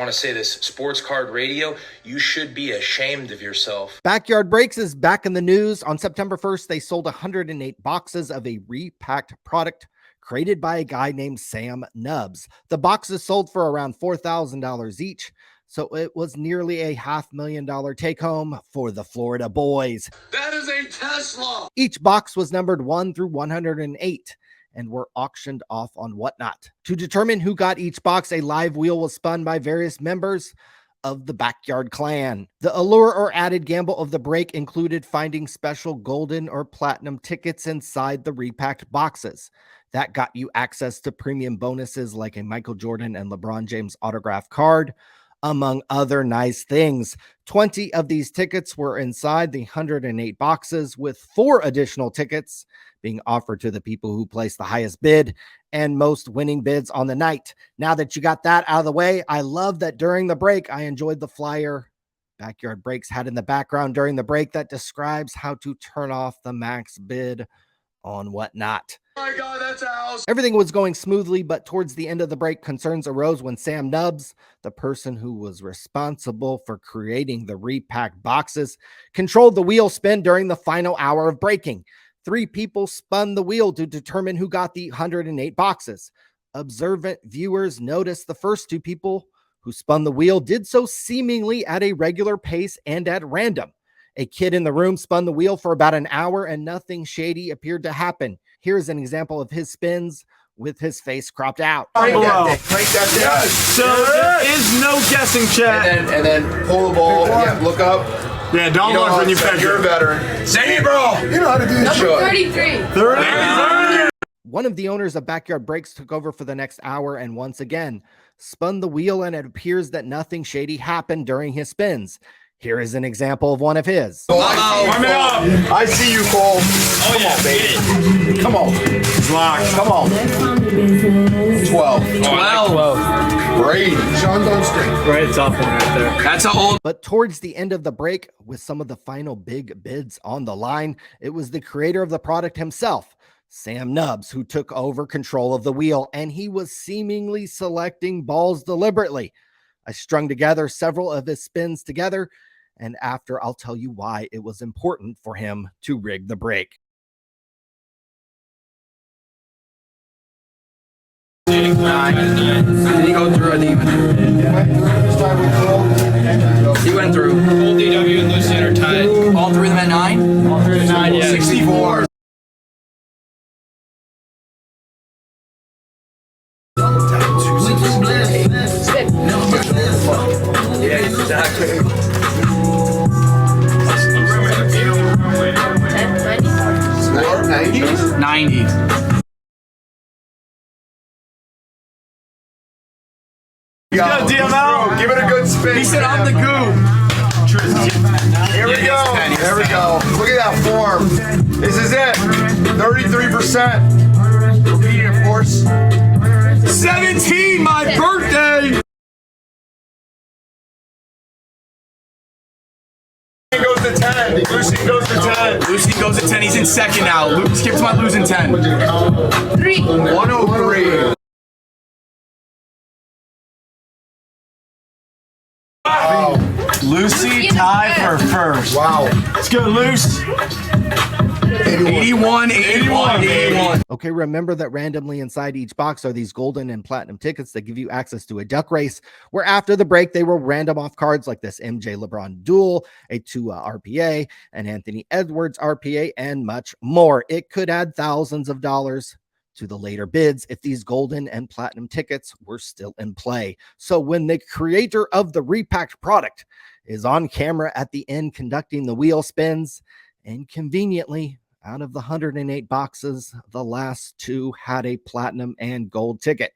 I want to say this, Sports Card Radio, you should be ashamed of yourself. Backyard Breaks is back in the news. On September 1st, they sold 108 boxes of a repacked product created by a guy named Sam Nubs. The boxes sold for around $4,000 each, so it was nearly a $500,000 take home for the Florida boys. That is a Tesla! Each box was numbered 1 through 108. And were auctioned off on Whatnot. To determine who got each box, a live wheel was spun by various members of the Backyard Clan. The allure or added gamble of the break included finding special golden or platinum tickets inside the repacked boxes. That got you access to premium bonuses like a Michael Jordan and LeBron James autograph card, among other nice things. 20 of these tickets were inside the 108 boxes, with 4 additional tickets being offered to the people who placed the highest bid and most winning bids on the night. Now that you got that out of the way, I love that during the break, I enjoyed the flyer Backyard Breaks had in the background during the break that describes how to turn off the max bid on Whatnot. Oh my God, that's a house. Everything was going smoothly, but towards the end of the break, concerns arose when Sam Nubs, the person who was responsible for creating the repacked boxes, controlled the wheel spin during the final hour of breaking. 3 people spun the wheel to determine who got the 108 boxes. Observant viewers noticed the first 2 people who spun the wheel did so seemingly at a regular pace and at random. A kid in the room spun the wheel for about an hour and nothing shady appeared to happen. Here's an example of his spins with his face cropped out. Crank that down. So there is no guessing, chat. And then pull the ball. Yeah, look up. Yeah, don't look when you bet. You're a veteran. Say it, bro. You know how to do this. Sure. 33. 30. One of the owners of Backyard Breaks took over for the next hour and once again spun the wheel, and it appears that nothing shady happened during his spins. Here is an example of one of his. Warm it up. I see you, Cole. Come on, baby. It's locked. Come on. 12. Great. Sean, don't string. Right, top one right there. That's an old. But towards the end of the break, with some of the final big bids on the line, it was the creator of the product himself, Sam Nubs, who took over control of the wheel, and he was seemingly selecting balls deliberately. I strung together several of his spins together, and after I'll tell you why it was important for him to rig the break. Did he go through it even? He went through. Old DW and Lucian are tied. All 3 of them at 9? All 3 to 9, yeah. 64. Yeah, exactly. 90. Go, DML. Give it a good spin. He said I'm the goo. Here we go. There we go. Look at that form. This is it. 33%. Repeating, of course. 17, my birthday. Goes to 10. Lucy goes to 10. Lucy goes to 10. He's in second now. Luke skips my losing 10. 3. 103. Wow. Lucy tied for first. Wow. Let's go, Luce. 81. Okay, remember that randomly inside each box are these golden and platinum tickets that give you access to a duck race, where after the break, they will random off cards like this MJ LeBron duel, a Tua RPA, an Anthony Edwards RPA, and much more. It could add thousands of dollars to the later bids if these golden and platinum tickets were still in play. So when the creator of the repacked product is on camera at the end conducting the wheel spins, and conveniently, out of the 108 boxes, the last 2 had a platinum and gold ticket.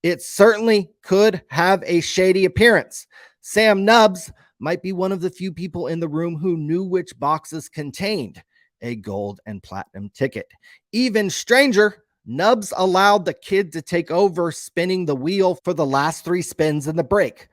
It certainly could have a shady appearance. Sam Nubs might be one of the few people in the room who knew which boxes contained a gold and platinum ticket. Even stranger, Nubs allowed the kid to take over spinning the wheel for the last 3 spins in the break.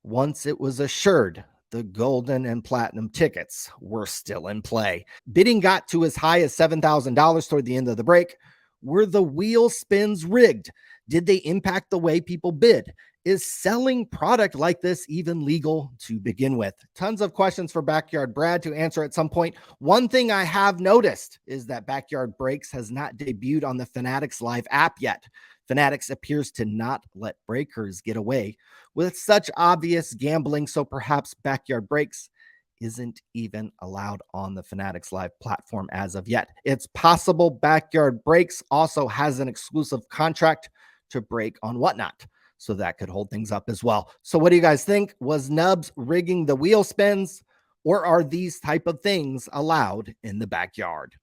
Once it was assured the golden and platinum tickets were still in play. Bidding got to as high as $7,000 toward the end of the break. Were the wheel spins rigged? Did they impact the way people bid? Is selling product like this even legal to begin with? Tons of questions for Backyard Brad to answer at some point. One thing I have noticed is that Backyard Breaks has not debuted on the Fanatics Live app yet. Fanatics appears to not let breakers get away with such obvious gambling, so perhaps Backyard Breaks isn't even allowed on the Fanatics Live platform as of yet. It's possible Backyard Breaks also has an exclusive contract to break on Whatnot, so that could hold things up as well. So what do you guys think? Was Nubs rigging the wheel spins, or are these type of things allowed in the backyard?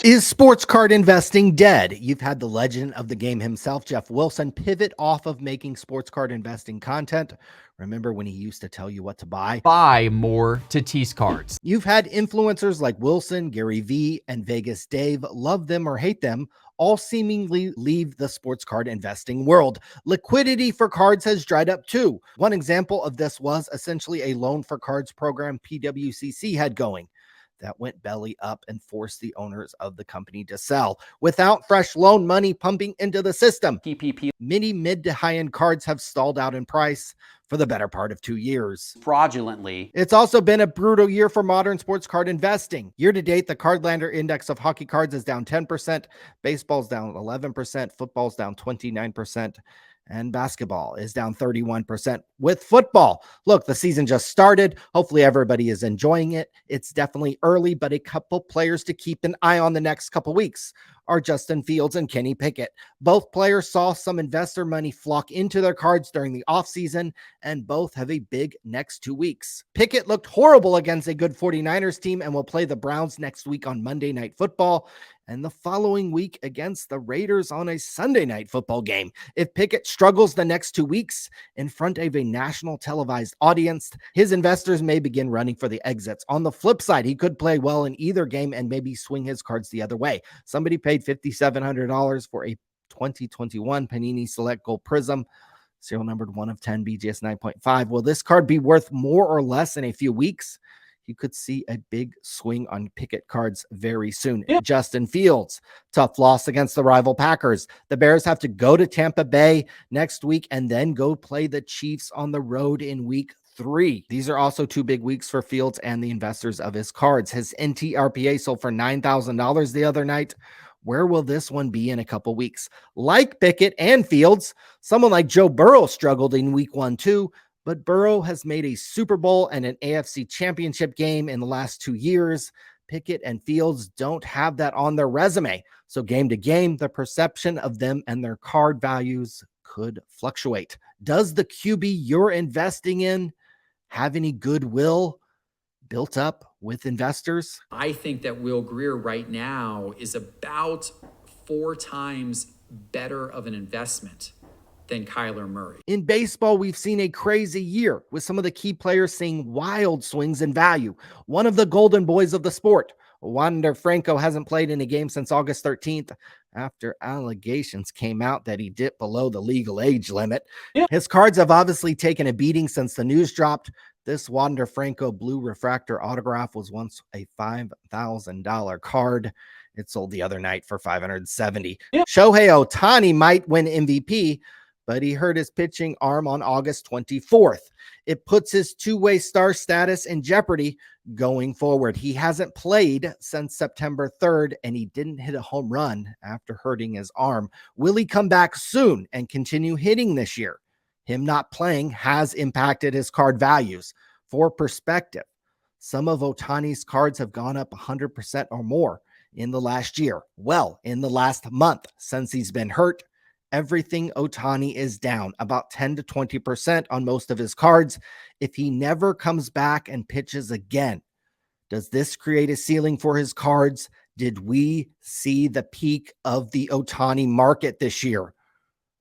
Is sports card investing dead? You've had the legend of the game himself, Jeff Wilson, pivot off of making sports card investing content. Remember when he used to tell you what to buy? Buy more Tatis cards. You've had influencers like Wilson, Gary Vee, and Vegas Dave, love them or hate them, all seemingly leave the sports card investing world. Liquidity for cards has dried up too. One example of this was essentially a loan for cards program PWCC had going that went belly up and forced the owners of the company to sell without fresh loan money pumping into the system. PPP Many mid to high end cards have stalled out in price for the better part of 2 years. fraudulently. It's also been a brutal year for modern sports card investing. Year to date, the Cardlander index of hockey cards is down 10%, baseball's down 11%, football's down 29%, and basketball is down 31%. With football, look, the season just started. Hopefully everybody is enjoying it. It's definitely early, but a couple players to keep an eye on the next couple weeks are Justin Fields and Kenny Pickett. Both players saw some investor money flock into their cards during the offseason, and both have a big next 2 weeks. Pickett looked horrible against a good 49ers team and will play the Browns next week on Monday Night Football, and the following week against the Raiders on a Sunday Night Football game. If Pickett struggles the next 2 weeks in front of a national televised audience, his investors may begin running for the exits. On the flip side, he could play well in either game and maybe swing his cards the other way. Somebody paid $5,700 for a 2021 Panini Select Gold Prism, serial numbered 1 of 10 BGS 9.5. Will this card be worth more or less in a few weeks? You could see a big swing on Pickett cards very soon. Yep. Justin Fields, tough loss against the rival Packers. The Bears have to go to Tampa Bay next week and then go play the Chiefs on the road in week 3. These are also 2 big weeks for Fields and the investors of his cards. His NTRPA sold for $9,000 the other night. Where will this one be in a couple weeks? Like Pickett and Fields, someone like Joe Burrow struggled in week 1 too, but Burrow has made a Super Bowl and an AFC championship game in the last 2 years. Pickett and Fields don't have that on their resume. So game to game, the perception of them and their card values could fluctuate. Does the QB you're investing in have any goodwill built up with investors? I think that Will Grier right now is about 4 times better of an investment than Kyler Murray. In baseball, we've seen a crazy year with some of the key players seeing wild swings in value. One of the golden boys of the sport, Wander Franco, hasn't played in a game since August 13th after allegations came out that he dipped below the legal age limit. Yeah. His cards have obviously taken a beating since the news dropped. This Wander Franco blue refractor autograph was once a $5,000 card. It sold the other night for $570. Yeah. Shohei Ohtani might win MVP, but he hurt his pitching arm on August 24th. It puts his two-way star status in jeopardy going forward. He hasn't played since September 3rd, and he didn't hit a home run after hurting his arm. Will he come back soon and continue hitting this year? Him not playing has impacted his card values. For perspective, some of Ohtani's cards have gone up 100% or more in the last year. Well, in the last month since he's been hurt, everything Ohtani is down about 10 to 20% on most of his cards. If he never comes back and pitches again, does this create a ceiling for his cards? Did we see the peak of the Ohtani market this year?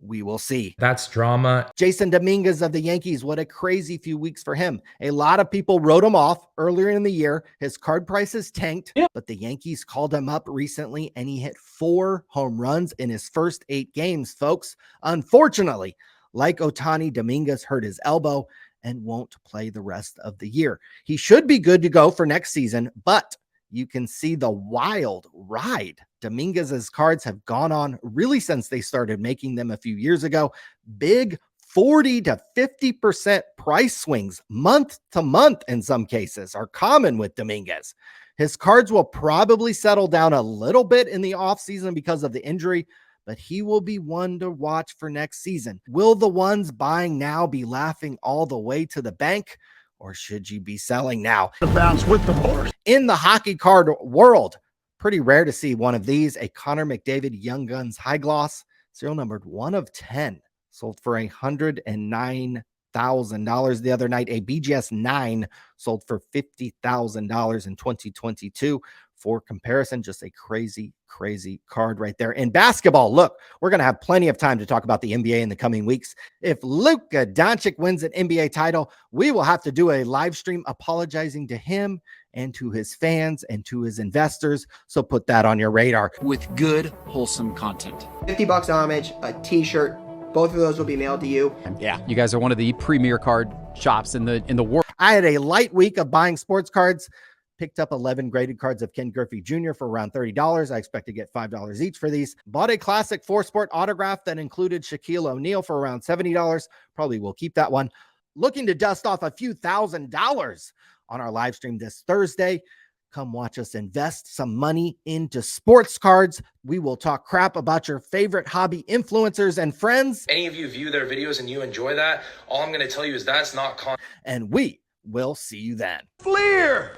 We will see. That's drama. Jason Dominguez of the Yankees, what a crazy few weeks for him. A lot of people wrote him off earlier in the year. His card prices tanked, but the Yankees called him up recently and he hit 4 home runs in his first 8 games, folks. Unfortunately, like Ohtani, Dominguez hurt his elbow and won't play the rest of the year. He should be good to go for next season, but you can see the wild ride Dominguez's cards have gone on really since they started making them a few years ago. Big 40 to 50% price swings month to month in some cases are common with Dominguez. His cards will probably settle down a little bit in the offseason because of the injury, but he will be one to watch for next season. Will the ones buying now be laughing all the way to the bank, or should you be selling now? The bounce with the horse. In the hockey card world, pretty rare to see one of these, a Connor McDavid Young Guns High Gloss, serial numbered 1 of 10, sold for $109,000 the other night. A BGS 9 sold for $50,000 in 2022. For comparison, just a crazy, crazy card right there. In basketball, look, we're going to have plenty of time to talk about the NBA in the coming weeks. If Luka Doncic wins an NBA title, we will have to do a live stream apologizing to him and to his fans and to his investors. So put that on your radar. With good, wholesome content. $50 homage, a t-shirt. Both of those will be mailed to you. Yeah, you guys are one of the premier card shops in the world. I had a light week of buying sports cards. Picked up 11 graded cards of Ken Griffey Jr. for around $30. I expect to get $5 each for these. Bought a classic 4-sport autograph that included Shaquille O'Neal for around $70. Probably will keep that one. Looking to dust off a few $1,000s on our live stream this Thursday. Come watch us invest some money into sports cards. We will talk crap about your favorite hobby influencers and friends. Any of you view their videos and you enjoy that, all I'm going to tell you is that's not content. And we will see you then. Fleer!